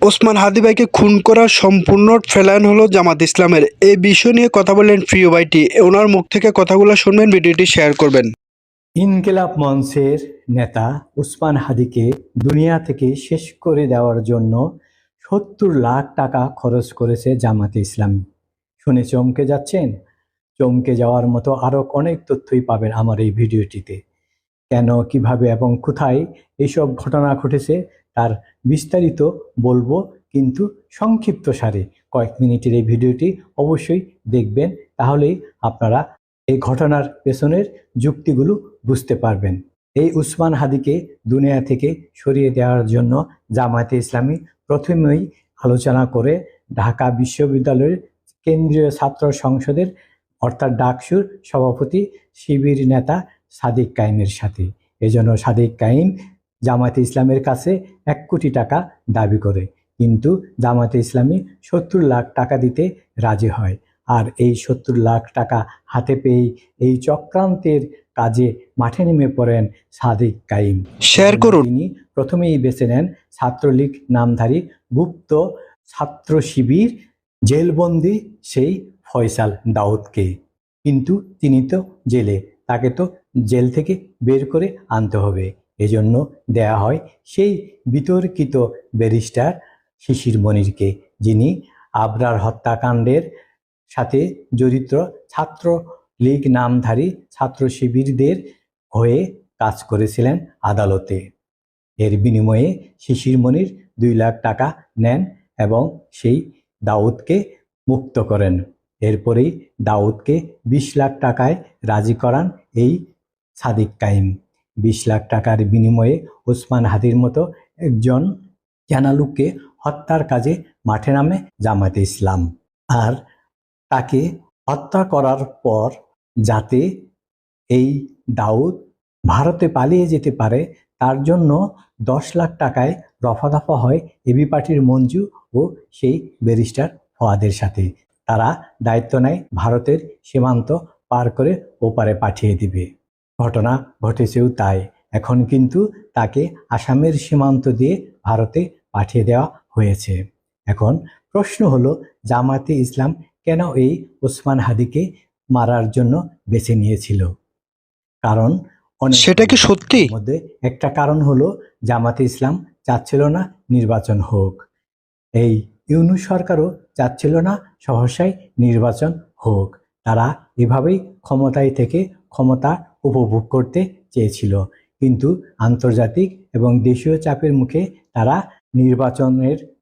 ওসমান হাদি ভাইকে খুন করার সম্পূর্ণ প্ল্যান হলো জামাত ইসলামের। এই বিষয় নিয়ে কথা বললেন প্রিয় ভাইটি। ওনার মুখ থেকে কথাগুলো শুনবেন, ভিডিওটি শেয়ার করবেন। ইনকিলাব মঞ্চের নেতা ওসমান হাদিকে দুনিয়া থেকে শেষ করে দেওয়ার জন্য ৭০ লাখ টাকা খরচ করেছে জামাতে ইসলামী। শুনে চমকে যাচ্ছেন? চমকে যাওয়ার মতো আরও অনেক তথ্যই পাবেন আমার এই ভিডিওটিতে। কেন, কিভাবে এবং কোথায় এইসব ঘটনা ঘটেছে তার বিস্তারিত বলবো, কিন্তু সংক্ষিপ্ত সারে কয়েক মিনিটের এই ভিডিওটি অবশ্যই দেখবেন, তাহলেই আপনারা এই ঘটনার পেছনের যুক্তিগুলো বুঝতে পারবেন। এই ওসমান হাদিকে দুনিয়া থেকে সরিয়ে দেওয়ার জন্য জামায়াতে ইসলামী প্রথমেই আলোচনা করে ঢাকা বিশ্ববিদ্যালয়ের কেন্দ্রীয় ছাত্র সংসদের অর্থাৎ ডাকসুর সভাপতি শিবির নেতা সাদিক কায়েমের সাথে। এজন্য সাদিক কায়েম জামায়াতে ইসলামের কাছে ১ কোটি টাকা দাবি করে, কিন্তু জামায়াতে ইসলামী ৭০ লাখ টাকা দিতে রাজি হয়। আর এই ৭০ লাখ টাকা হাতে পেয়ে এই চক্রান্তের কাজে মাঠে নেমে পড়েন সাদিক কায়েম। শেয়ার করুন। তিনি প্রথমেই বেছে নেন ছাত্রলীগ নামধারী গুপ্ত ছাত্র শিবির জেলবন্দি সেই ফয়সাল দাউদকে। কিন্তু তিনি তো জেলে, তাকে তো জেল থেকে বের করে আনতে হবে। এজন্য দেয়া হয় সেই বিতর্কিত ব্যারিস্টার শিশির মনিরকে, যিনি আবরার হত্যাকাণ্ডের সাথে জড়িত ছাত্র লীগ নামধারী ছাত্র শিবিরদের হয়ে কাজ করেছিলেন আদালতে। এর বিনিময়ে শিশির মনির ২ লাখ টাকা নেন এবং সেই দাউদকে মুক্ত করেন। এরপরেই দাউদকে ২০ লাখ টাকায় রাজি করান এই সাদিক কায়েম। ২০ লাখ টাকার বিনিময়ে ওসমান হাদির মতো একজন জানালুককে হত্যার কাজে মাঠে নামে জামায়াতে ইসলাম। আর তাকে হত্যা করার পর যাতে এই দাউদ ভারতে পালিয়ে যেতে পারে, তার জন্য ১০ লাখ টাকায় রফাদফা হয় এবি পার্টির মঞ্জু ও সেই ব্যারিস্টার ফোয়াদের সাথে। তারা দায়িত্ব নেয় ভারতের সীমান্ত পার করে ওপারে পাঠিয়ে দিবে। ঘটনা ঘটেছেও তাই। এখন কিন্তু তাকে আসামের সীমান্ত দিয়ে ভারতে পাঠিয়ে দেওয়া হয়েছে। এখন প্রশ্ন হলো, জামায়াতে ইসলাম কেন এই ওসমান হাদিকে মারার জন্য বেছে নিয়েছিল? কারণ সেটা কি সত্যি? মধ্যে একটা কারণ হলো জামায়াতে ইসলাম চাচ্ছিল না নির্বাচন হোক। এই ইউনূস সরকারও চাচ্ছিল না সহসাই নির্বাচন হোক। তারা এভাবেই ক্ষমতায় থেকে ক্ষমতা উপভোগ করতে চেয়েছিল, কিন্তু আন্তর্জাতিক এবং দেশীয় চাপের মুখে তারা নির্বাচনের